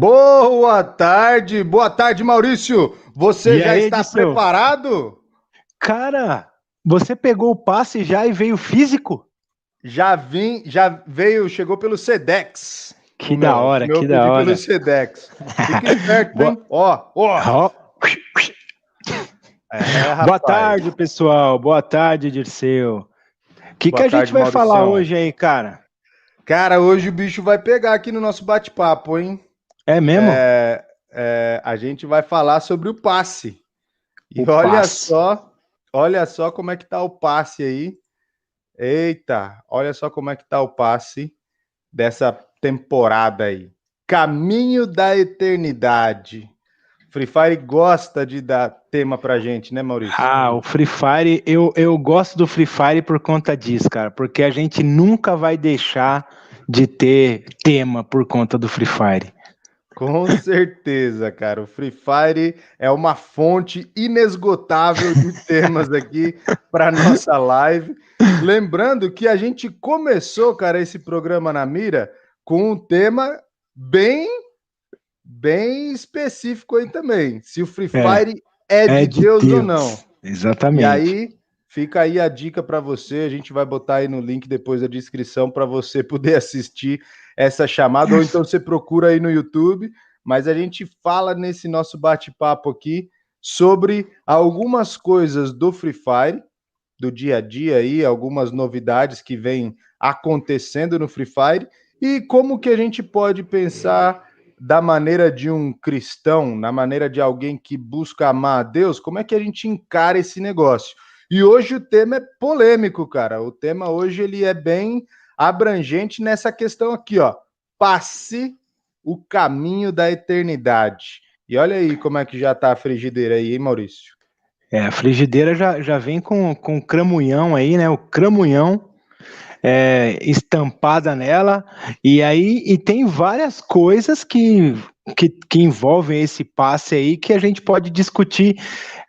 Boa tarde, Maurício. Você E já aí, está Edson? preparado? Cara, você pegou o passe já e veio físico? Já veio, chegou pelo Sedex. Que da O hora, meu eu que da pedi pelo hora. Sedex. Fique esperto, Boa, hein? Ó. ó. É, Boa rapaz. tarde, pessoal. Boa tarde, Dirceu. O que Boa a gente tarde, vai falar Mauricião. hoje aí, cara? Cara, hoje o bicho vai pegar aqui no nosso bate-papo, hein? É mesmo? A gente vai falar sobre o passe. E O passe. olha só como é que tá o passe aí. Eita, olha só como é que tá o passe dessa temporada aí. Caminho da Eternidade. Free Fire gosta de dar tema pra gente, né, Maurício? O Free Fire, eu gosto do Free Fire por conta disso, cara, porque a gente nunca vai deixar de ter tema por conta do Free Fire. Com certeza, cara. O Free Fire é uma fonte inesgotável de temas aqui para nossa live. Lembrando que a gente começou, cara, esse programa na mira com um tema bem bem específico aí também. Se o Free É, Fire é é de de Deus ou não. Deus. E Exatamente. aí fica aí a dica para você. A gente vai botar aí no link depois da descrição para você poder assistir essa chamada, ou então você procura aí no YouTube. Mas a gente fala nesse nosso bate-papo aqui sobre algumas coisas do Free Fire, do dia a dia aí, algumas novidades que vêm acontecendo no Free Fire e como que a gente pode pensar da maneira de um cristão, na maneira de alguém que busca amar a Deus, como é que a gente encara esse negócio? E hoje o tema é polêmico, cara. O tema hoje ele é bem abrangente nessa questão aqui, ó. Passe o caminho da eternidade. E olha aí como é que já tá a frigideira aí, hein, Maurício? A frigideira já vem com o cramunhão aí, né? O cramunhão estampada nela. E tem várias coisas que envolvem esse passe aí que a gente pode discutir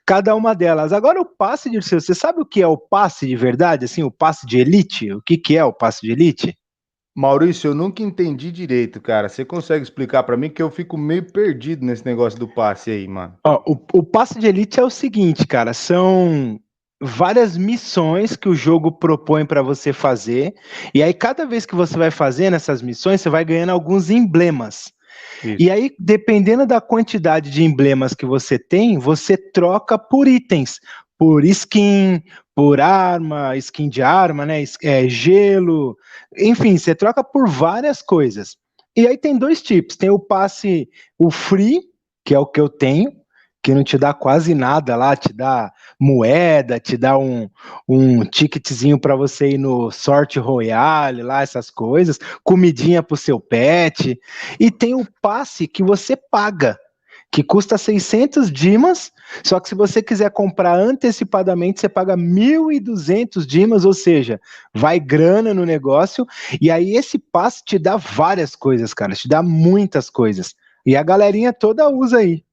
cada uma delas. Agora, o passe de você sabe o que é o passe de verdade? Assim, o passe de elite? O que é o passe de elite? Maurício, eu nunca entendi direito, cara. Você consegue explicar pra mim que eu fico meio perdido nesse negócio do passe aí, mano? Ó, o passe de elite é o seguinte, cara, são várias missões que o jogo propõe para você fazer, e aí cada vez que você vai fazendo essas missões, você vai ganhando alguns emblemas. E Isso. aí, dependendo da quantidade de emblemas que você tem, você troca por itens, por skin, por arma, skin de arma, né? Gelo, enfim, você troca por várias coisas. E aí tem dois tipos: tem o passe, o free, que é o que eu tenho, que não te dá quase nada lá, te dá moeda, te dá um ticketzinho para você ir no Sorte Royale, lá, essas coisas, comidinha pro seu pet. E tem o passe que você paga, que custa 600 dimas, só que se você quiser comprar antecipadamente, você paga 1.200 dimas, ou seja, vai grana no negócio, e aí esse passe te dá várias coisas, cara, te dá muitas coisas. E a galerinha toda usa aí.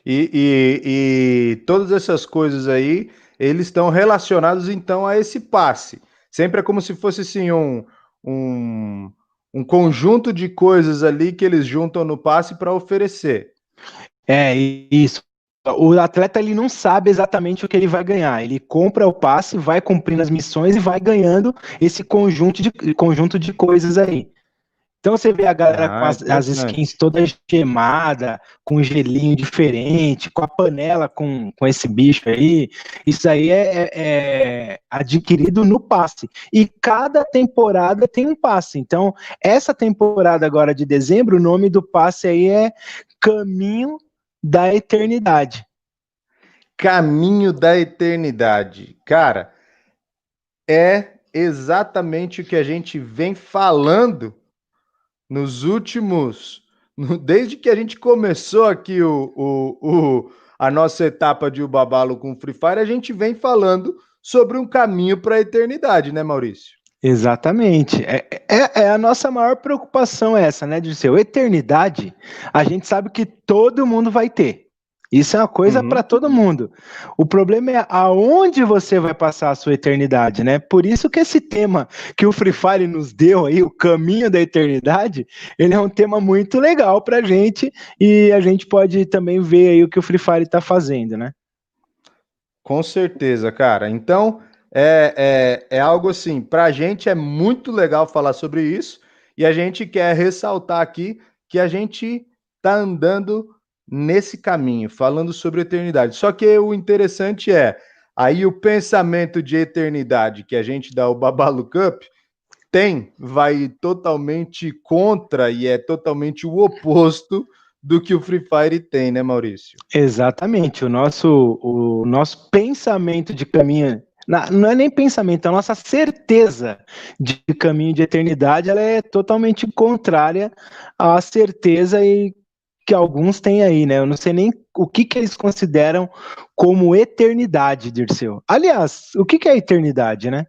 E todas essas coisas aí, eles estão relacionados então a esse passe. Sempre é como se fosse assim um, um conjunto de coisas ali que eles juntam no passe para oferecer. É isso. O atleta ele não sabe exatamente o que ele vai ganhar. Ele compra o passe, vai cumprindo as missões e vai ganhando esse conjunto de coisas aí. Então você vê a galera com Ah, as skins interessante. todas gemadas, com um gelinho diferente, com a panela com esse bicho aí. Isso aí é adquirido no passe. E cada temporada tem um passe. Então, essa temporada agora de dezembro, o nome do passe aí é Caminho da Eternidade. Caminho da eternidade. Cara, é exatamente o que a gente vem falando nos últimos. Desde que a gente começou aqui a nossa etapa de Ubabalo com o Free Fire, a gente vem falando sobre um caminho para a eternidade, né, Maurício? Exatamente. É a nossa maior preocupação essa, né, Dirceu? Eternidade, a gente sabe que todo mundo vai ter. Isso é uma coisa para todo mundo. O problema é aonde você vai passar a sua eternidade, né? Por isso que esse tema que o Free Fire nos deu aí, o caminho da eternidade, ele é um tema muito legal pra gente e a gente pode também ver aí o que o Free Fire tá fazendo, né? Com certeza, cara. Então, é algo assim, para a gente é muito legal falar sobre isso, e a gente quer ressaltar aqui que a gente está andando nesse caminho, falando sobre eternidade. Só que o interessante é, aí o pensamento de eternidade que a gente dá o Babalu Cup vai totalmente contra e é totalmente o oposto do que o Free Fire tem, né, Maurício? Exatamente. O nosso pensamento de caminho, não é nem pensamento, a nossa certeza de caminho de eternidade, ela é totalmente contrária à certeza que alguns têm aí, né? Eu não sei nem o que eles consideram como eternidade, Dirceu. Aliás, o que é eternidade, né?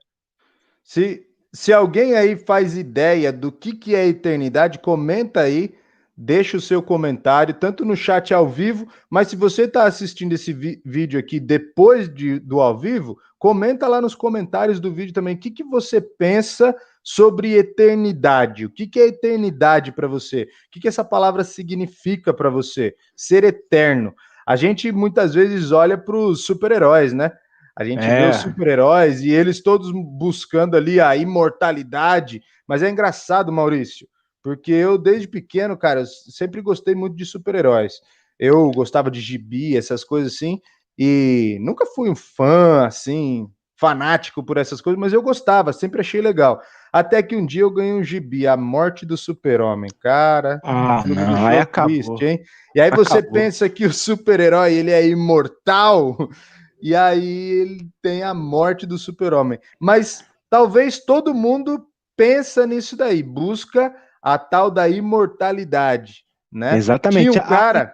Se alguém aí faz ideia do que é eternidade, comenta aí, deixa o seu comentário, tanto no chat ao vivo, mas se você está assistindo esse vídeo aqui depois do ao vivo, comenta lá nos comentários do vídeo também o que você pensa sobre eternidade. O que é eternidade para você? O que essa palavra significa para você? Ser eterno. A gente muitas vezes olha para os super-heróis, né? A gente vê os super-heróis e eles todos buscando ali a imortalidade. Mas é engraçado, Maurício, porque eu, desde pequeno, cara, eu sempre gostei muito de super-heróis. Eu gostava de gibi, essas coisas assim, e nunca fui um fã, assim, fanático por essas coisas, mas eu gostava, sempre achei legal. Até que um dia eu ganhei um gibi, A Morte do Super-Homem. Cara, Ah, isso me não, aí deixou acabou. triste, hein? E aí você Acabou. pensa que o super-herói, ele é imortal, e aí ele tem a morte do super-homem. Mas talvez todo mundo pensa nisso daí, busca a tal da imortalidade, né? Tinha Exatamente. um cara,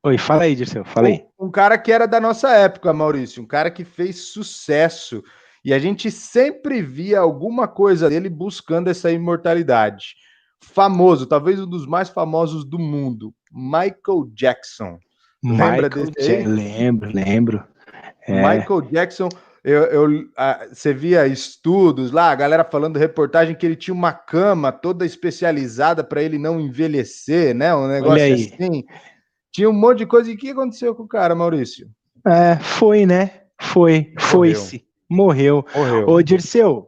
Oi, fala aí, Dirceu, fala aí. um cara que era da nossa época, Maurício, um cara que fez sucesso, e a gente sempre via alguma coisa dele buscando essa imortalidade. Famoso, talvez um dos mais famosos do mundo, Michael Jackson. Lembra desse aí? Lembro. Michael Jackson, você via estudos lá, a galera falando reportagem que ele tinha uma cama toda especializada para ele não envelhecer, né? Um Olha negócio aí. assim. Tinha um monte de coisa. E o que aconteceu com o cara, Maurício? Foi, né? Morreu. Foi-se. Morreu. Morreu. Ô, Dirceu,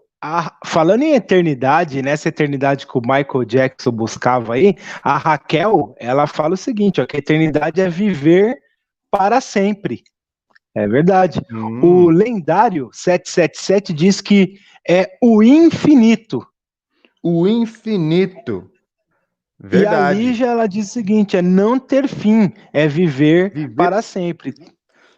falando em eternidade, nessa eternidade que o Michael Jackson buscava aí, a Raquel, ela fala o seguinte, ó, que a eternidade é viver para sempre. É verdade. O lendário 777 diz que é o infinito. O infinito. E a Verdade. Lígia, ela diz o seguinte, é não ter fim, é viver para Viver. sempre.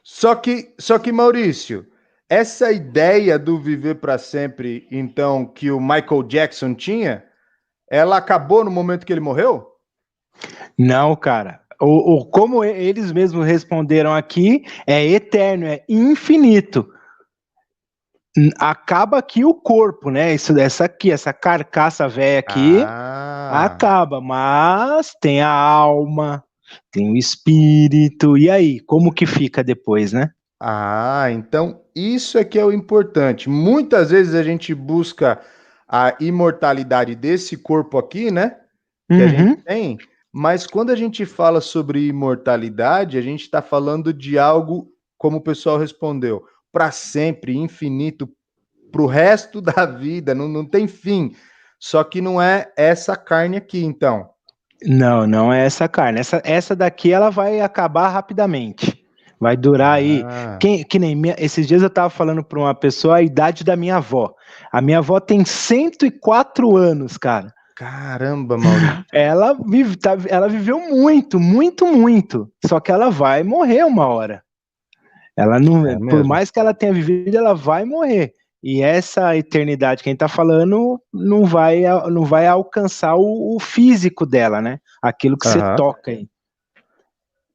Só que, Maurício, essa ideia do viver para sempre, então, que o Michael Jackson tinha, ela acabou no momento que ele morreu? Não, cara. Como eles mesmos responderam aqui, é eterno, é infinito. Acaba aqui o corpo, né? Essa carcaça velha aqui Ah, acaba, mas tem a alma, tem o espírito. E aí, como que fica depois, né? então isso é que é o importante. Muitas vezes a gente busca a imortalidade desse corpo aqui, né? Que a gente Uhum. tem, mas quando a gente fala sobre imortalidade, a gente está falando de algo, como o pessoal respondeu, para sempre, infinito, para o resto da vida, não tem fim. Só que não é essa carne aqui, então. Não, não é essa carne. Essa daqui ela vai acabar rapidamente. Vai durar aí. Ah, Que nem esses dias eu estava falando para uma pessoa a idade da minha avó. A minha avó tem 104 anos, cara. caramba, Maurício. Ela viveu muito, muito, muito. Só que ela vai morrer uma hora. Ela não, É por mesmo. mais que ela tenha vivido, ela vai morrer. E essa eternidade que a gente está falando não vai alcançar o físico dela, né? Aquilo que você Aham. toca aí.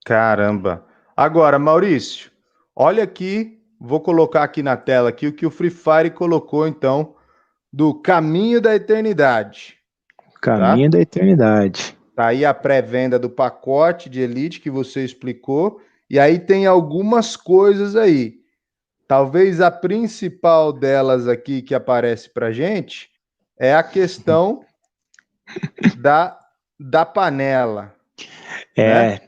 Caramba. Agora, Maurício, olha aqui, vou colocar aqui na tela aqui o que o Free Fire colocou, então, do Caminho da Eternidade, Caminho tá? da eternidade. Tá aí a pré-venda do pacote de Elite que você explicou. E aí tem algumas coisas aí. Talvez a principal delas aqui que aparece para gente é a questão da panela, né?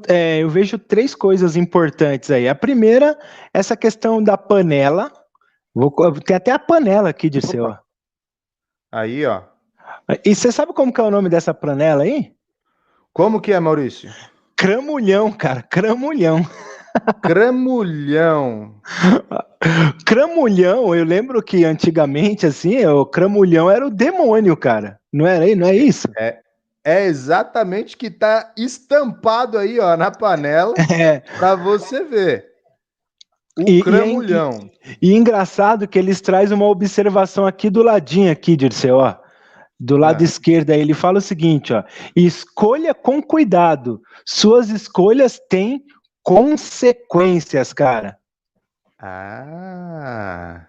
É, eu vejo três coisas importantes aí. A primeira, essa questão da panela. Tem até a panela aqui, Dirceu. Opa. Aí, ó. E você sabe como que é o nome dessa panela aí? Como que é, Maurício? Cramulhão, cara, cramulhão. Cramulhão. Cramulhão, eu lembro que antigamente, assim, o cramulhão era o demônio, cara. Não era, não é isso? É exatamente que tá estampado aí, ó, na panela, É. para você ver. O E, cramulhão. e engraçado que eles trazem uma observação aqui do ladinho aqui, Dirceu, ó. Do lado esquerdo aí, ele fala o seguinte, ó: escolha com cuidado. Suas escolhas têm consequências, cara. Ah.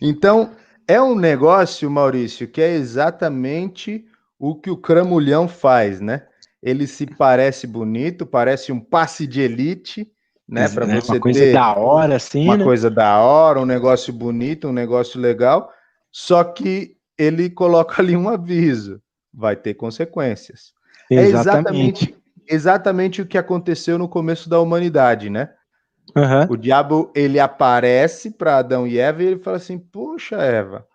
Então, é um negócio, Maurício, que é exatamente o que o cramulhão faz, né? Ele se parece bonito, parece um passe de elite, né? Para Uma você coisa ter da hora, assim, uma né? coisa da hora, um negócio bonito, um negócio legal, só que ele coloca ali um aviso, vai ter consequências. É Exatamente. exatamente o que aconteceu no começo da humanidade, né? Uhum. O diabo, ele aparece para Adão e Eva e ele fala assim: "Poxa, Eva,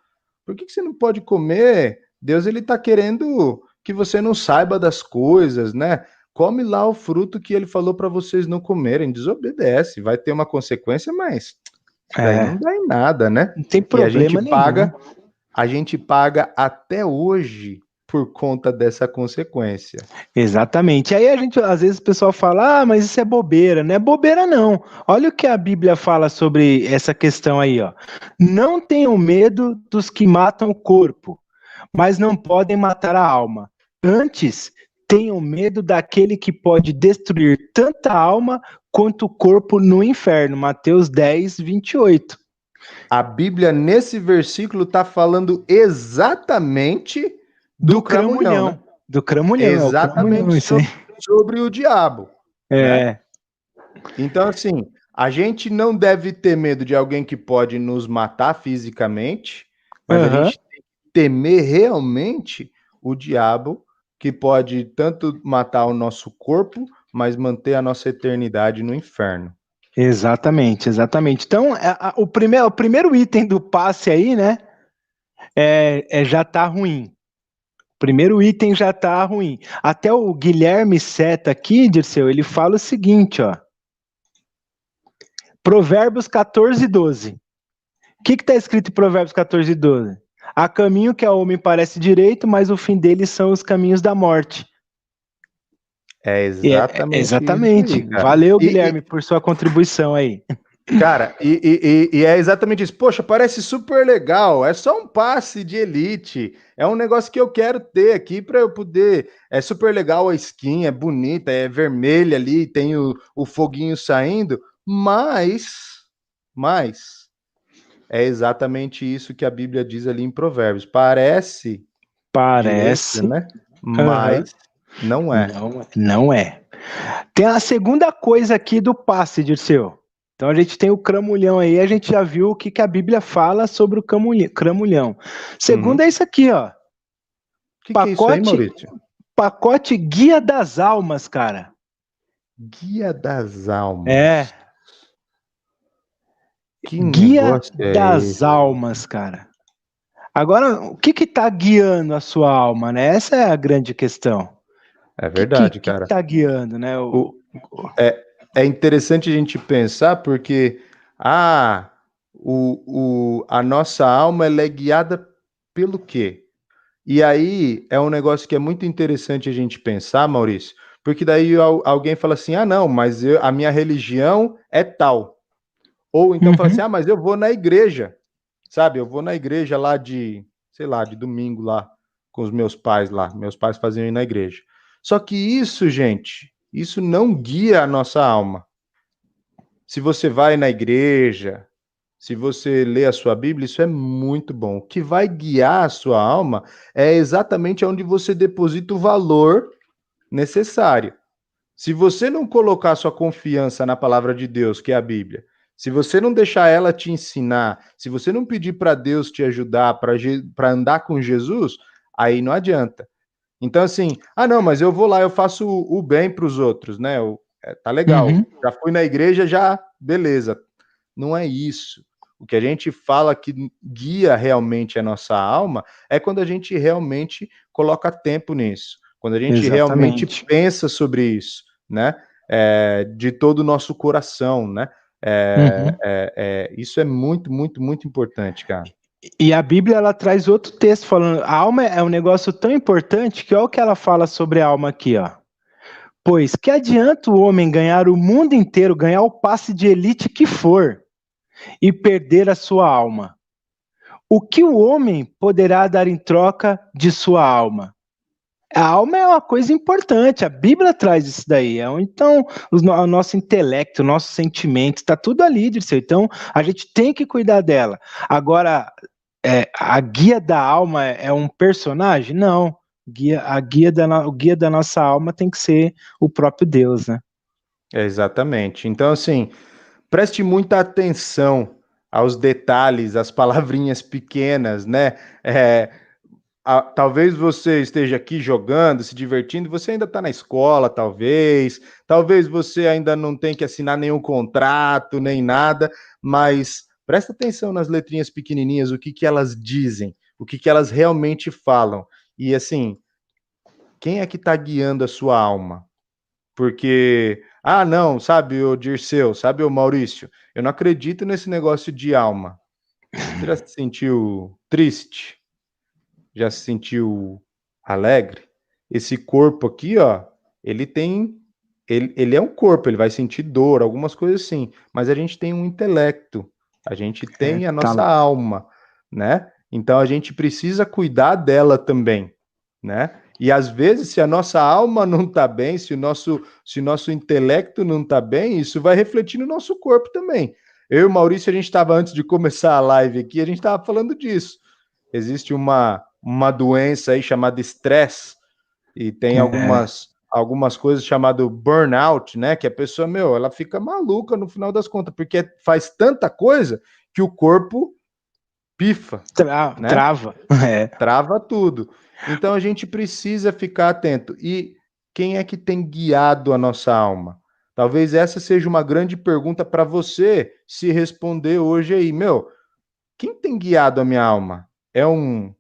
por que você não pode comer? Deus, ele tá querendo que você não saiba das coisas, né? Come lá o fruto que ele falou para vocês não comerem, desobedece, vai ter uma consequência, mas isso daí não dá em nada, né?" Não tem E problema nenhum. a gente paga até hoje por conta dessa consequência. Exatamente. Aí a gente, às vezes o pessoal fala, ah, mas isso é bobeira. Não é bobeira, não. Olha o que a Bíblia fala sobre essa questão aí, ó. Não tenham medo dos que matam o corpo, mas não podem matar a alma. Antes, tenham medo daquele que pode destruir tanto a alma quanto o corpo no inferno. Mateus 10, 28. A Bíblia, nesse versículo, está falando exatamente do Do cramulhão, né? cramulhão. Do cramulhão, é o cramulhão, Exatamente isso aí. sobre o diabo, né? É, Então, assim, a gente não deve ter medo de alguém que pode nos matar fisicamente, mas a aham. gente tem que temer realmente o diabo, que pode tanto matar o nosso corpo, mas manter a nossa eternidade no inferno. Exatamente, exatamente. Então, o primeiro item do passe aí, né, já tá ruim. O primeiro item já tá ruim. Até o Guilherme Seta aqui, Dirceu, ele fala o seguinte, ó. Provérbios 14, 12. O que está escrito em Provérbios 14, 12? Há caminho que ao homem parece direito, mas o fim dele são os caminhos da morte. É exatamente isso Exatamente. aí, cara. Valeu, Guilherme, por sua contribuição aí. Cara, e é exatamente isso. Poxa, parece super legal. É só um passe de elite. É um negócio que eu quero ter aqui para eu poder. É super legal a skin, é bonita, é vermelha ali, tem o foguinho saindo. Mas é exatamente isso que a Bíblia diz ali em Provérbios. Parece direito, Parece. né? Aham. Mas não é. Não, não é. Tem a segunda coisa aqui do passe, Dirceu. Então a gente tem o cramulhão aí, a gente já viu o que, que a Bíblia fala sobre o cramulhão. Segundo Uhum. é isso aqui, ó. Que é isso aí, Pacote, Maurício? pacote Guia das Almas, cara. Guia das Almas. É, Que Guia negócio é das esse? Almas, cara. Agora, o que que tá guiando a sua alma, né? Essa é a grande questão. O É que que, verdade, que que cara. tá guiando, né? O, é interessante a gente pensar porque ah, a nossa alma ela é guiada pelo quê? E aí é um negócio que é muito interessante a gente pensar, Maurício, porque daí alguém fala assim: ah, não, mas a minha religião é tal. Ou então fala assim: Uhum. ah, mas eu vou na igreja, sabe? Eu vou na igreja lá de, sei lá, de domingo lá, com os meus pais lá. Meus pais faziam ir na igreja. Só que isso, gente, isso não guia a nossa alma. Se você vai na igreja, se você lê a sua Bíblia, isso é muito bom. O que vai guiar a sua alma é exatamente onde você deposita o valor necessário. Se você não colocar sua confiança na palavra de Deus, que é a Bíblia, se você não deixar ela te ensinar, se você não pedir para Deus te ajudar para andar com Jesus, aí não adianta. Então, assim, não, mas eu vou lá, eu faço o bem para os outros, né? Tá legal. Uhum. Já fui na igreja, já, beleza. Não é isso. O que a gente fala que guia realmente a nossa alma é quando a gente realmente coloca tempo nisso, quando a gente realmente Exatamente. pensa sobre isso, né? De todo o nosso coração, né? Uhum. Isso é muito, muito, muito importante, cara. E a Bíblia, ela traz outro texto falando, a alma é um negócio tão importante que olha o que ela fala sobre a alma aqui, ó. Pois que adianta o homem ganhar o mundo inteiro, ganhar o passe de elite que for, e perder a sua alma? O que o homem poderá dar em troca de sua alma? A alma é uma coisa importante, a Bíblia traz isso daí. Então, o nosso intelecto, o nosso sentimento, está tudo ali, Dirceu. Então, a gente tem que cuidar dela. Agora, a guia da alma é um personagem? Não. O guia da nossa alma tem que ser o próprio Deus, né? Exatamente. Então, assim, preste muita atenção aos detalhes, às palavrinhas pequenas, né? Talvez você esteja aqui jogando, se divertindo, você ainda está na escola, talvez você ainda não tenha que assinar nenhum contrato, nem nada, mas presta atenção nas letrinhas pequenininhas, o que elas dizem, o que elas realmente falam. E assim, quem é que está guiando a sua alma? Porque, não, sabe, o Dirceu, sabe, o Maurício, eu não acredito nesse negócio de alma. Você já se sentiu triste? Já se sentiu alegre? Esse corpo aqui, ó, ele é um corpo, ele vai sentir dor, algumas coisas assim, mas a gente tem um intelecto, a gente tem a nossa alma, né? Então a gente precisa cuidar dela também, né? E às vezes, se a nossa alma não está bem, se o nosso intelecto não está bem, isso vai refletir no nosso corpo também. Eu e o Maurício, a gente estava, antes de começar a live aqui, a gente estava falando disso. Existe uma doença aí chamada estresse, e tem algumas coisas chamadas burnout, né? Que a pessoa, ela fica maluca no final das contas, porque faz tanta coisa que o corpo pifa, né? Trava. Trava tudo. Então a gente precisa ficar atento. E quem é que tem guiado a nossa alma? Talvez essa seja uma grande pergunta para você se responder hoje aí. Quem tem guiado a minha alma? É um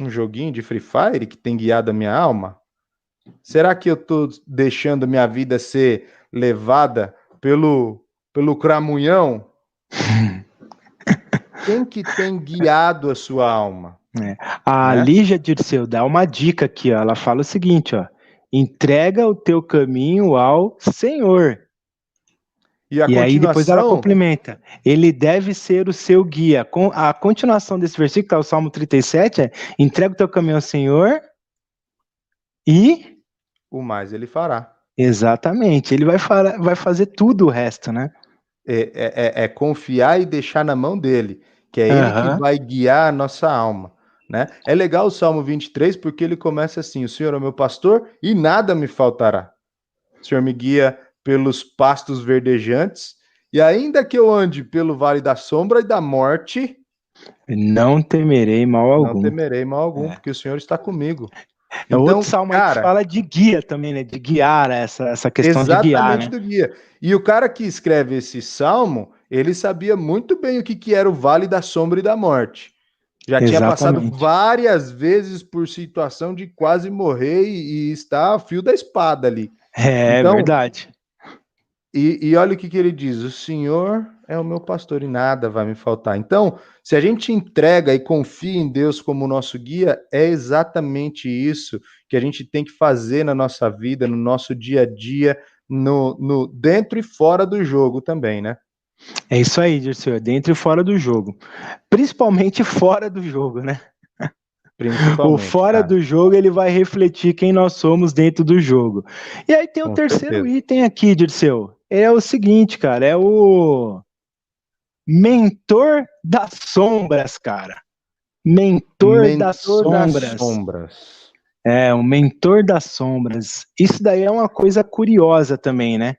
joguinho de Free Fire que tem guiado a minha alma? Será que eu estou deixando minha vida ser levada pelo cramunhão? Quem que tem guiado a sua alma? A Né? Lígia Dirceu dá uma dica aqui, ó. Ela fala o seguinte, ó: entrega o teu caminho ao Senhor. E aí depois ela complementa: ele deve ser o seu guia. A continuação desse versículo, que é o Salmo 37, é: entrega o teu caminho ao Senhor e o mais ele fará. exatamente, ele vai fazer tudo o resto, né? É confiar e deixar na mão dele, que é ele que vai guiar a nossa alma. Né? É legal o Salmo 23 porque ele começa assim: o Senhor é o meu pastor e nada me faltará. O Senhor me guia pelos pastos verdejantes, e ainda que eu ande pelo vale da sombra e da morte, não temerei mal algum. Não temerei mal algum, porque o Senhor está comigo. Então, outro Então, salmo aí que fala de guia também, né? De guiar, essa questão de guiar, né? Exatamente do guia. E o cara que escreve esse salmo, ele sabia muito bem o que era o vale da sombra e da morte. Já tinha passado várias vezes por situação de quase morrer e estar a fio da espada ali. Então, verdade. E olha o que ele diz: o Senhor é o meu pastor e nada vai me faltar. Então, se a gente entrega e confia em Deus como nosso guia, é exatamente isso que a gente tem que fazer na nossa vida, no nosso dia a dia, no dentro e fora do jogo também, né? É isso aí, Dirceu, dentro e fora do jogo. Principalmente fora do jogo, né? O fora do jogo, ele vai refletir quem nós somos dentro do jogo. E aí tem o terceiro item aqui, Dirceu. É o seguinte, cara, é o mentor das sombras, cara. Mentor das sombras. É, o mentor das sombras. Isso daí é uma coisa curiosa também, né?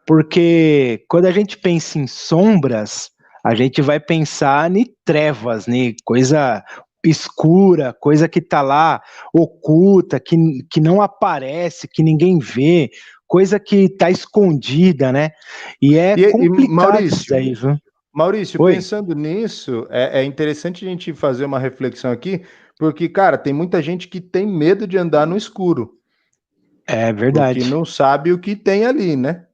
Porque quando a gente pensa em sombras, a gente vai pensar em trevas, né? Coisa escura, coisa que tá lá oculta, que não aparece, que ninguém vê, coisa que tá escondida, né? E é E complicado isso Maurício, daí, viu? Maurício, Oi, pensando nisso, é interessante a gente fazer uma reflexão aqui, porque, cara, tem muita gente que tem medo de andar no escuro, é porque verdade. não sabe o que tem ali, né?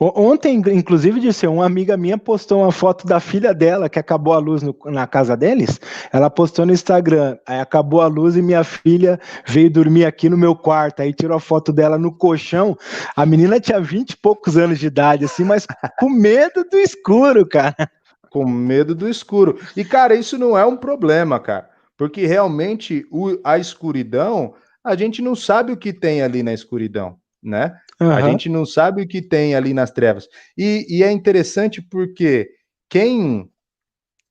Ontem, inclusive, disse, uma amiga minha postou uma foto da filha dela, que acabou a luz na casa deles. Ela postou no Instagram, aí acabou a luz e minha filha veio dormir aqui no meu quarto. Aí tirou a foto dela no colchão. A menina tinha 20 e poucos anos de idade, assim, mas com medo do escuro, cara. Com medo do escuro. E, cara, isso não é um problema, cara, porque realmente a escuridão, a gente não sabe o que tem ali na escuridão, né? A Aham, gente não sabe o que tem ali nas trevas. E é interessante porque quem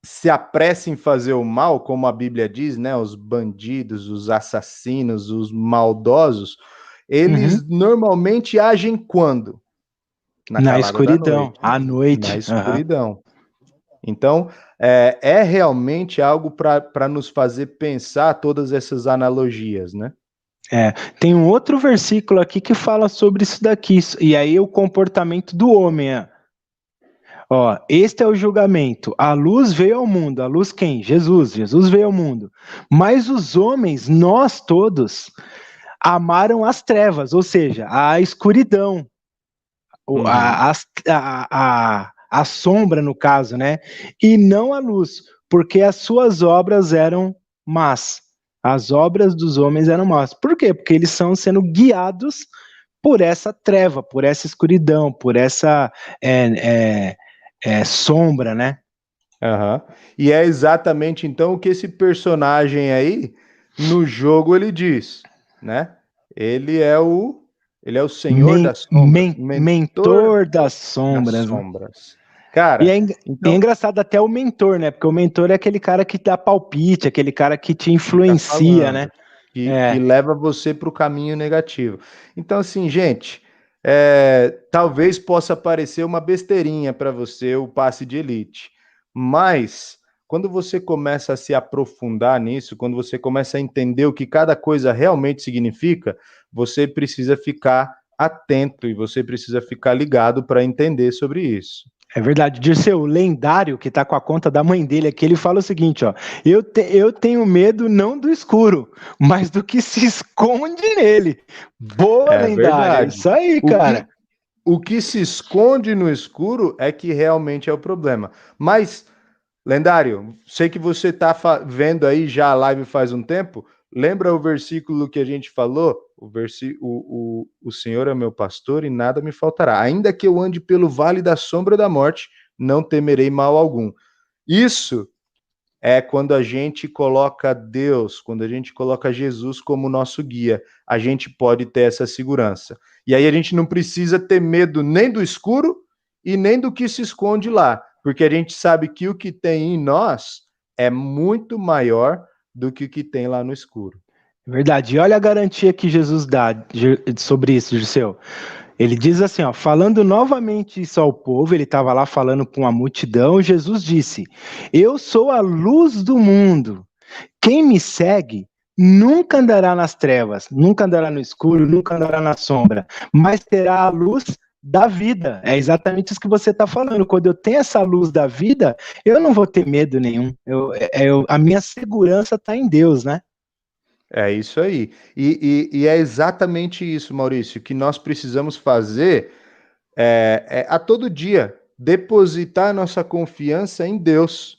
se apressa em fazer o mal, como a Bíblia diz, né? Os bandidos, os assassinos, os maldosos, uhum. eles normalmente agem quando? Na Na calada da escuridão, noite, à na noite. Aham. escuridão. Então, é realmente algo para nos fazer pensar todas essas analogias, né? É, tem um outro versículo aqui que fala sobre isso daqui, e aí o comportamento do homem. Ó, este é o julgamento. A luz veio ao mundo. A luz quem? Jesus. Jesus veio ao mundo. Mas os homens, nós todos, amaram as trevas, ou seja, a escuridão, Uhum. a sombra, no caso, né? E não a luz, porque as suas obras eram más. As obras dos homens eram más. Por quê? Porque eles são sendo guiados por essa treva, por essa escuridão, por essa é, sombra, né? Aham. E é exatamente então o que esse personagem aí no jogo ele diz, né? Ele é o ele é o Senhor das sombras, mentor Mentor das das sombras, né? sombras. E Cara, é então engraçado até o mentor, né? Porque o mentor é aquele cara que dá palpite, aquele cara que te fica influencia, né? falando que É, leva você para o caminho negativo. Então, assim, gente, talvez possa parecer uma besteirinha para você o passe de elite, mas quando você começa a se aprofundar nisso, quando você começa a entender o que cada coisa realmente significa, você precisa ficar atento e você precisa ficar ligado para entender sobre isso. é verdade. Dirceu, o lendário que tá com a conta da mãe dele aqui, ele fala o seguinte, ó. Eu tenho medo não do escuro, mas do que se esconde nele. Boa, É lendário. É verdade. isso aí, O cara. que O que se esconde no escuro é que realmente é o problema. Mas, Lendário, sei que você está vendo aí já a live faz um tempo. Lembra o versículo que a gente falou? O Senhor é meu pastor e nada me faltará. Ainda que eu ande pelo vale da sombra da morte, não temerei mal algum. Isso é quando a gente coloca Deus, quando a gente coloca Jesus como nosso guia, a gente pode ter essa segurança. E aí a gente não precisa ter medo nem do escuro e nem do que se esconde lá, porque a gente sabe que o que tem em nós é muito maior do que o que tem lá no escuro. Verdade. E olha a garantia que Jesus dá sobre isso, Dirceu. Ele diz assim, ó, falando novamente isso ao povo, ele estava lá falando com a multidão, Jesus disse: Eu sou a luz do mundo. Quem me segue nunca andará nas trevas, nunca andará no escuro, nunca andará na sombra, mas terá a luz da vida. É exatamente isso que você está falando. Quando eu tenho essa luz da vida, eu não vou ter medo nenhum. A minha segurança está em Deus, né? É isso aí. E é exatamente isso, Maurício, que nós precisamos fazer a todo dia, depositar nossa confiança em Deus.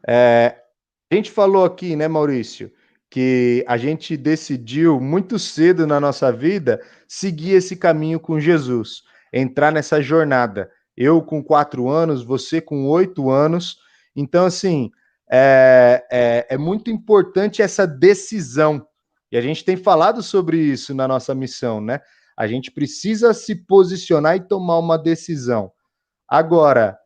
A gente falou aqui, né, Maurício, que a gente decidiu muito cedo na nossa vida seguir esse caminho com Jesus, entrar nessa jornada. Eu com 4 anos, você com 8 anos. Então, assim, é muito importante essa decisão. E a gente tem falado sobre isso na nossa missão, né? A gente precisa se posicionar e tomar uma decisão. Agora,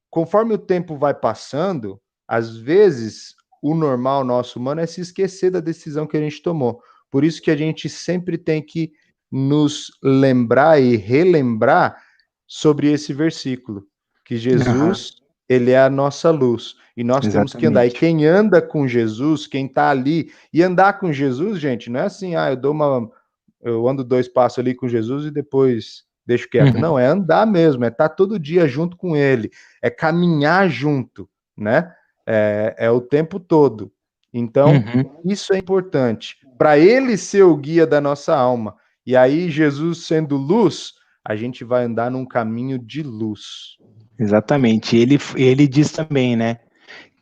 conforme o tempo vai passando, às vezes o normal nosso humano é se esquecer da decisão que a gente tomou. Por isso que a gente sempre tem que nos lembrar e relembrar sobre esse versículo, que Jesus, ele é a nossa luz, e nós temos que andar. E quem anda com Jesus, quem está ali, e andar com Jesus, gente, não é assim, eu ando 2 passos ali com Jesus e depois deixo quieto. Não, é andar mesmo, é estar todo dia junto com ele, é caminhar junto, né? É o tempo todo. Então, isso é importante, para ele ser o guia da nossa alma. E aí, Jesus sendo luz, a gente vai andar num caminho de luz. Exatamente. Ele diz também, né?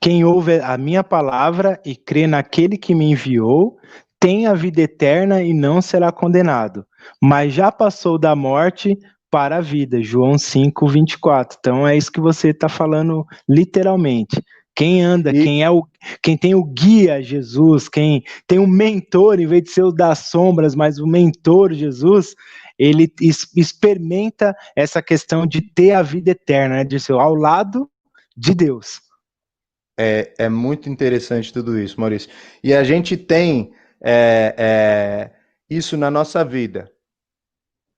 Quem ouve a minha palavra e crê naquele que me enviou, tem a vida eterna e não será condenado, mas já passou da morte para a vida. João 5:24. Então é isso que você está falando literalmente. Quem anda, quem tem o guia Jesus, quem tem um mentor, em vez de ser o das sombras, mas o mentor Jesus, ele experimenta essa questão de ter a vida eterna, né, de ser ao lado de Deus. É muito interessante tudo isso, Maurício. E a gente tem isso na nossa vida.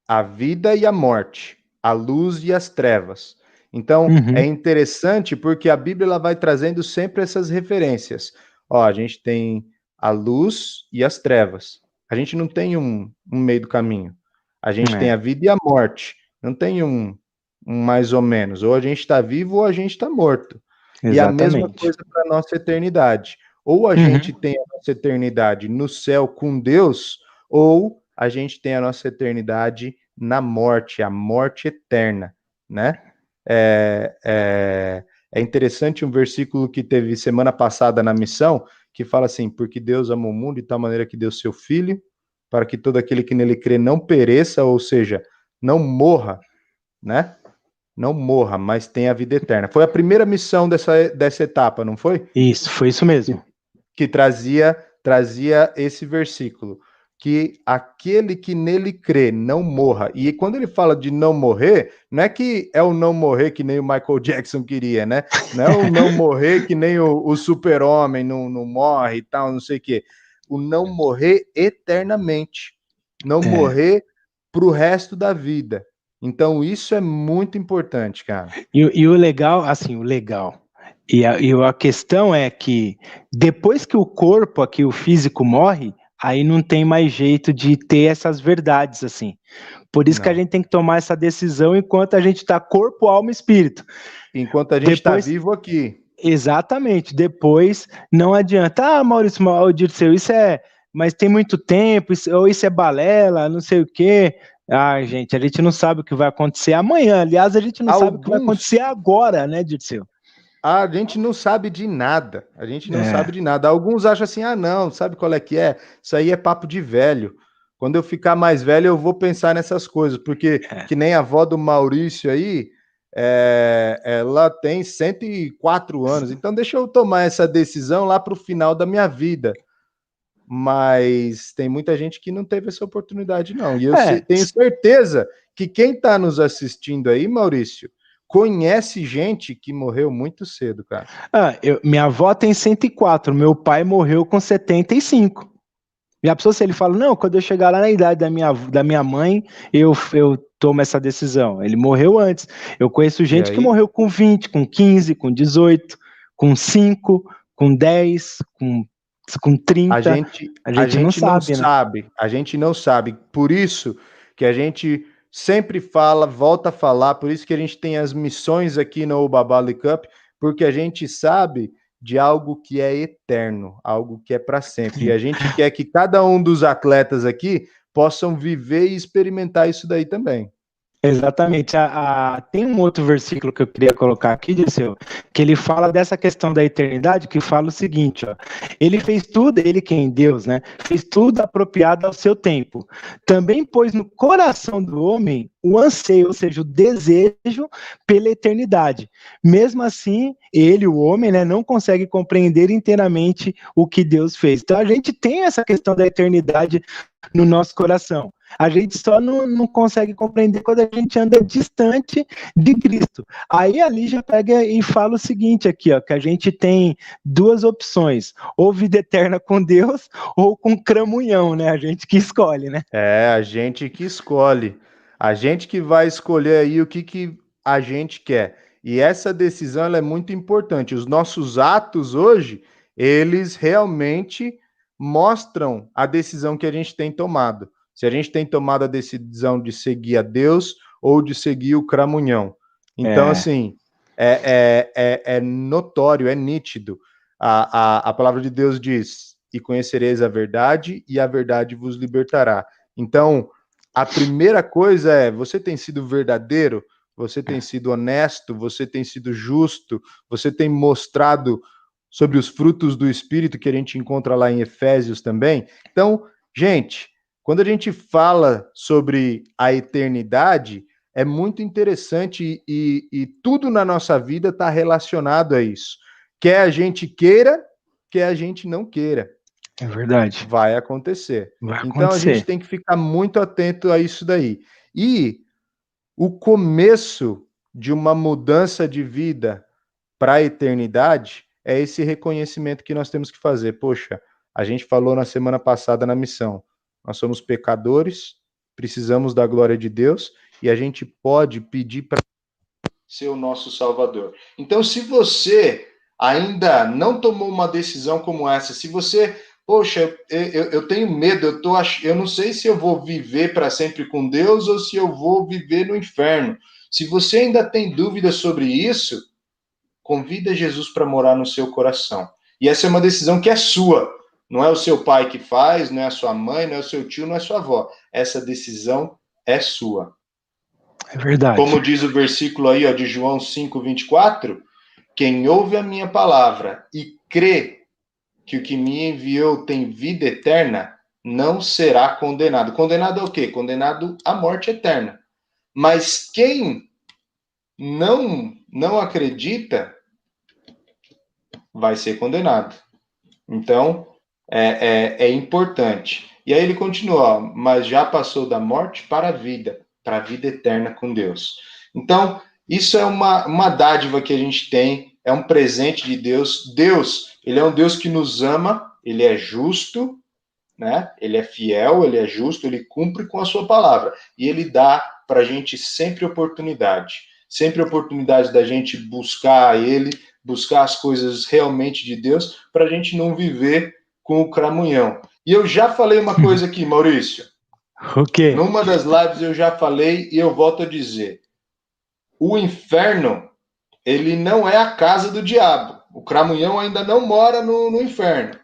A vida e a morte, a luz e as trevas. Então, é interessante porque a Bíblia ela vai trazendo sempre essas referências. Ó, a gente tem a luz e as trevas. A gente não tem um meio do caminho. A gente tem a vida e a morte. Não tem um mais ou menos. Ou a gente está vivo ou a gente está morto. Exatamente. E a mesma coisa para a nossa eternidade. Ou a gente tem a nossa eternidade no céu com Deus, ou a gente tem a nossa eternidade na morte, a morte eterna, né? É interessante um versículo que teve semana passada na missão, que fala assim, porque Deus amou o mundo de tal maneira que deu seu Filho, para que todo aquele que nele crê não pereça, ou seja, não morra, né? Não morra, mas tenha a vida eterna. Foi a primeira missão dessa etapa, não foi? Isso, foi isso mesmo. Que trazia esse versículo, que aquele que nele crê não morra. E quando ele fala de não morrer, não é que é o não morrer que nem o Michael Jackson queria, né? Não é o não morrer que nem o super-homem não morre e tal, não sei o quê. O não morrer eternamente. Não morrer pro resto da vida. Então, isso é muito importante, cara. E o legal, assim, E a questão é que depois que o corpo aqui, o físico, morre, aí não tem mais jeito de ter essas verdades, assim. Por isso que a gente tem que tomar essa decisão enquanto a gente está corpo, alma e espírito. Enquanto a gente está vivo aqui. Exatamente. Depois não adianta. Maurício, Dirceu, isso é... Mas tem muito tempo, ou isso é balela, não sei o quê. Gente, a gente não sabe o que vai acontecer amanhã. Aliás, a gente não sabe o que vai acontecer agora, né, Dirceu? A gente não sabe de nada. A gente não sabe de nada. Alguns acham assim, não, sabe qual é que é? Isso aí é papo de velho. Quando eu ficar mais velho, eu vou pensar nessas coisas, porque que nem a avó do Maurício aí, ela tem 104 anos, então deixa eu tomar essa decisão lá para o final da minha vida. Mas tem muita gente que não teve essa oportunidade, não. E eu tenho certeza que quem está nos assistindo aí, Maurício, conhece gente que morreu muito cedo, cara. Minha avó tem 104, meu pai morreu com 75. E a pessoa, se ele fala, não, quando eu chegar lá na idade da minha mãe, eu tomo essa decisão. Ele morreu antes. Eu conheço gente que morreu com 20, com 15, com 18, com 5, com 10, com 30. A gente não sabe, né? A gente não sabe. Por isso que a gente sempre fala, volta a falar, por isso que a gente tem as missões aqui no Babali Cup, porque a gente sabe de algo que é eterno, algo que é para sempre. E a gente quer que cada um dos atletas aqui possam viver e experimentar isso daí também. Exatamente. Tem um outro versículo que eu queria colocar aqui, Dirceu, que ele fala dessa questão da eternidade, que fala o seguinte, ó, ele fez tudo, ele quem? Deus, né? Fez tudo apropriado ao seu tempo. Também pôs no coração do homem o anseio, ou seja, o desejo pela eternidade. Mesmo assim, ele, o homem, né, não consegue compreender inteiramente o que Deus fez. Então a gente tem essa questão da eternidade no nosso coração. A gente só não consegue compreender quando a gente anda distante de Cristo. Aí a Lígia pega e fala o seguinte aqui, ó, que a gente tem duas opções, ou vida eterna com Deus, ou com cramunhão, né? A gente que escolhe, né? É, a gente que escolhe. A gente que vai escolher aí o que a gente quer. E essa decisão ela é muito importante. Os nossos atos hoje, eles realmente mostram a decisão que a gente tem tomado. Se a gente tem tomado a decisão de seguir a Deus ou de seguir o cramunhão. Então, assim, é notório, é nítido. A palavra de Deus diz: e conhecereis a verdade, e a verdade vos libertará. Então, a primeira coisa é: você tem sido verdadeiro, você tem sido honesto, você tem sido justo, você tem mostrado sobre os frutos do Espírito que a gente encontra lá em Efésios também. Então, gente, quando a gente fala sobre a eternidade, é muito interessante e tudo na nossa vida está relacionado a isso. Quer a gente queira, quer a gente não queira. É verdade. Vai acontecer. Vai Então a gente acontecer. tem que ficar muito atento a isso daí. E o começo de uma mudança de vida para a eternidade é esse reconhecimento que nós temos que fazer. Poxa, a gente falou na semana passada na missão. Nós somos pecadores, precisamos da glória de Deus e a gente pode pedir para ser o nosso Salvador. Então, se você ainda não tomou uma decisão como essa, se você, poxa, eu tenho medo, eu não sei se eu vou viver para sempre com Deus ou se eu vou viver no inferno. Se você ainda tem dúvidas sobre isso, convida Jesus para morar no seu coração. E essa é uma decisão que é sua. Não é o seu pai que faz, não é a sua mãe, não é o seu tio, não é a sua avó. Essa decisão é sua. É verdade. Como diz o versículo aí, ó, de João 5:24, quem ouve a minha palavra e crê que o que me enviou tem vida eterna, não será condenado. Condenado ao quê? Condenado à morte eterna. Mas quem não acredita vai ser condenado. Então, é importante. E aí ele continua, ó, mas já passou da morte para a vida eterna com Deus. Então, isso é uma dádiva que a gente tem, é um presente de Deus. Deus, ele é um Deus que nos ama, ele é justo, né? Ele é fiel, ele é justo, ele cumpre com a sua palavra. E ele dá para a gente sempre oportunidade da gente buscar ele, buscar as coisas realmente de Deus, para a gente não viver com o cramunhão. E eu já falei uma coisa aqui, Maurício. O quê? Numa das lives eu já falei e eu volto a dizer. O inferno, ele não é a casa do diabo. O cramunhão ainda não mora no inferno.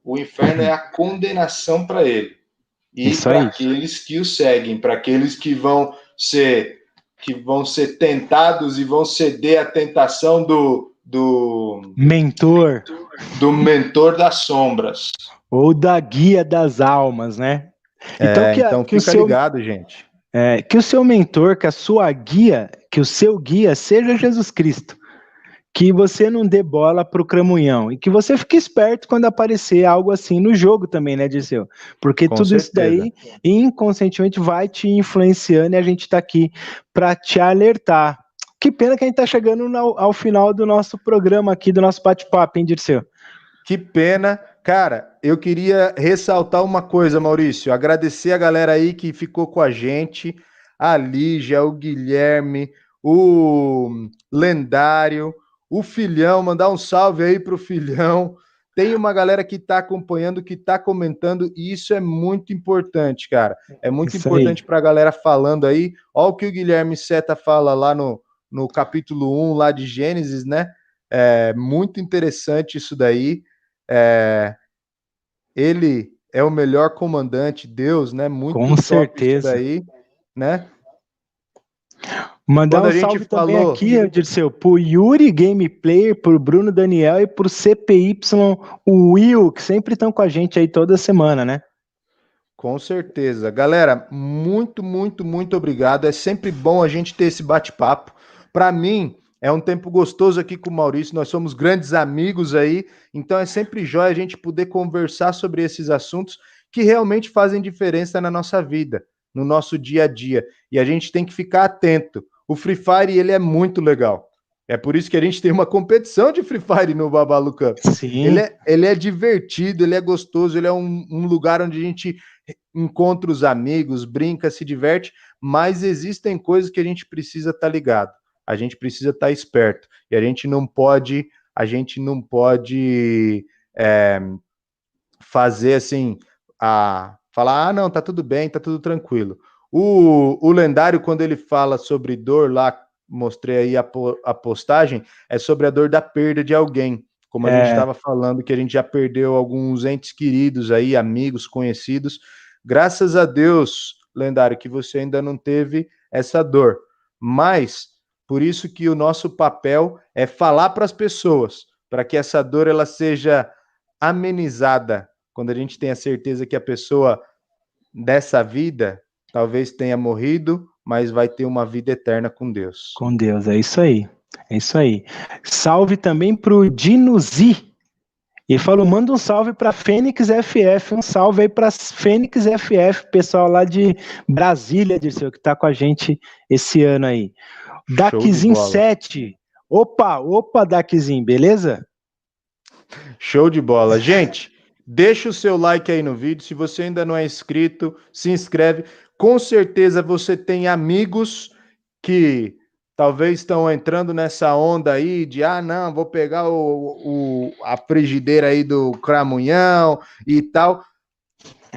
O inferno é a condenação para ele. E para aqueles que o seguem, para aqueles que vão ser tentados e vão ceder à tentação do mentor das sombras. Ou da guia das almas, né? Então fica ligado, gente. Que o seu mentor, que a sua guia, que o seu guia seja Jesus Cristo. Que você não dê bola pro cramunhão. E que você fique esperto quando aparecer algo assim no jogo também, né, Dirceu? Porque com tudo certeza. Isso daí, inconscientemente, vai te influenciando e a gente tá aqui para te alertar. Que pena que a gente tá chegando ao final do nosso programa aqui, do nosso bate-papo, hein, Dirceu? Que pena. Cara, eu queria ressaltar uma coisa, Maurício. Agradecer a galera aí que ficou com a gente. A Lígia, o Guilherme, o Lendário, o Filhão. Mandar um salve aí pro Filhão. Tem uma galera que tá acompanhando, que tá comentando, e isso é muito importante, cara. É muito importante pra galera falando aí. Olha o que o Guilherme Seta fala lá no capítulo 1 lá de Gênesis, né? É muito interessante isso daí. Ele é o melhor comandante, Deus, né? Muito com certeza. Isso daí, né? Mandar um salve também aqui, Dirceu, pro Yuri Gameplayer, pro Bruno Daniel e pro CPY, o Will, que sempre estão com a gente aí toda semana, né? Com certeza. Galera, muito, muito, muito obrigado. É sempre bom a gente ter esse bate-papo. Para mim, é um tempo gostoso aqui com o Maurício, nós somos grandes amigos aí, então é sempre jóia a gente poder conversar sobre esses assuntos que realmente fazem diferença na nossa vida, no nosso dia a dia. E a gente tem que ficar atento. O Free Fire, ele é muito legal. É por isso que a gente tem uma competição de Free Fire no Babalu Cup. Sim. Ele é divertido, ele é gostoso, ele é um lugar onde a gente encontra os amigos, brinca, se diverte, mas existem coisas que a gente precisa estar ligado. A gente precisa estar esperto. E a gente não pode fazer assim, falar, não, tá tudo bem, tá tudo tranquilo. O Lendário, quando ele fala sobre dor lá, mostrei aí a postagem, é sobre a dor da perda de alguém. Como a gente estava falando, que a gente já perdeu alguns entes queridos aí, amigos, conhecidos. Graças a Deus, Lendário, que você ainda não teve essa dor. Mas, por isso que o nosso papel é falar para as pessoas, para que essa dor ela seja amenizada, quando a gente tem a certeza que a pessoa dessa vida talvez tenha morrido, mas vai ter uma vida eterna com Deus. Com Deus, é isso aí. É isso aí. Salve também pro Dinuzi. E falou, manda um salve para Fênix FF, um salve aí para Fênix FF, pessoal lá de Brasília, Dirceu, que tá com a gente esse ano aí. Daquizin 7. Opa, Daquizin, beleza? Show de bola. Gente, deixa o seu like aí no vídeo. Se você ainda não é inscrito, se inscreve. Com certeza você tem amigos que talvez estão entrando nessa onda aí de, não, vou pegar a frigideira aí do Cramunhão e tal.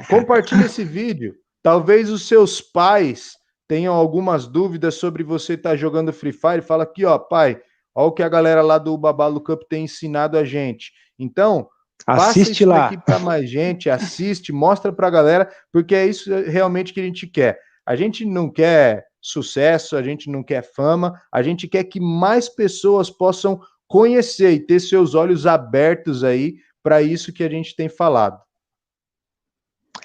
Compartilhe esse vídeo. Talvez os seus pais tenham algumas dúvidas sobre você estar jogando Free Fire. Fala aqui, ó, pai, ó o que a galera lá do Babalu Cup tem ensinado a gente. Então, assiste lá aqui para mais gente, assiste, mostra para a galera, porque é isso realmente que a gente quer. A gente não quer sucesso, a gente não quer fama, a gente quer que mais pessoas possam conhecer e ter seus olhos abertos aí para isso que a gente tem falado.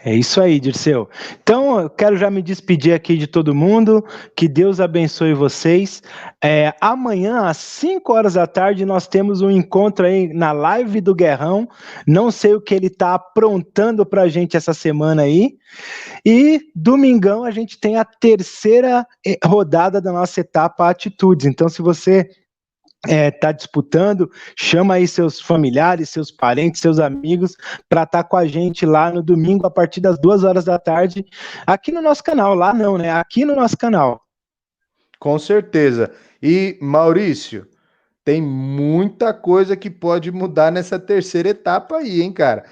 É isso aí, Dirceu. Então, eu quero já me despedir aqui de todo mundo, que Deus abençoe vocês. Amanhã, às 5 horas da tarde, nós temos um encontro aí na live do Guerrão. Não sei o que ele está aprontando para a gente essa semana aí. E domingão a gente tem a terceira rodada da nossa etapa Atitudes. Então, se você tá disputando, chama aí seus familiares, seus parentes, seus amigos para estar com a gente lá no domingo a partir das 2 horas da tarde, aqui no nosso canal, lá não, né? Aqui no nosso canal. Com certeza. E Maurício, tem muita coisa que pode mudar nessa terceira etapa aí, hein, cara?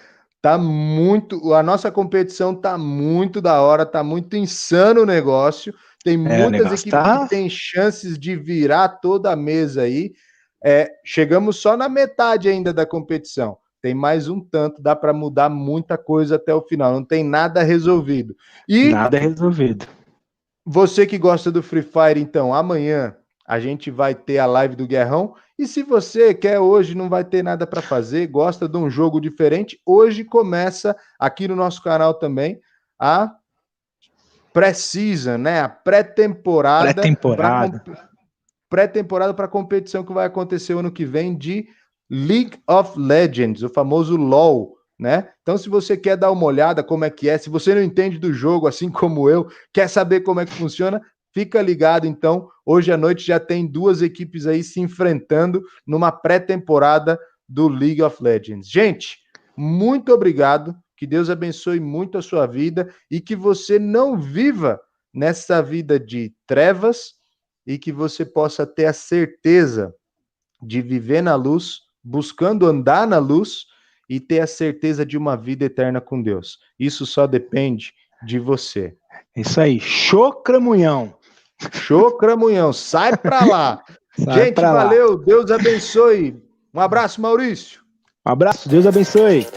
A nossa competição tá muito da hora, tá muito insano o negócio. Tem muitas equipes que têm chances de virar toda a mesa aí. Chegamos só na metade ainda da competição. Tem mais um tanto, dá para mudar muita coisa até o final. Não tem nada resolvido. Nada resolvido. Você que gosta do Free Fire, então, amanhã a gente vai ter a live do Guerrão. E se você quer hoje, não vai ter nada para fazer, gosta de um jogo diferente, hoje começa aqui no nosso canal também a pré-season, né? A pré-temporada. Pré-temporada para a competição que vai acontecer o ano que vem de League of Legends, o famoso LoL, né? Então, se você quer dar uma olhada como é que é, se você não entende do jogo, assim como eu, quer saber como é que funciona, fica ligado, então. Hoje à noite já tem 2 equipes aí se enfrentando numa pré-temporada do League of Legends. Gente, muito obrigado. Que Deus abençoe muito a sua vida e que você não viva nessa vida de trevas e que você possa ter a certeza de viver na luz, buscando andar na luz e ter a certeza de uma vida eterna com Deus. Isso só depende de você. Isso aí, show Cramunhão. Show Cramunhão, sai pra lá. Gente, valeu, Deus abençoe. Um abraço, Maurício. Um abraço, Deus abençoe.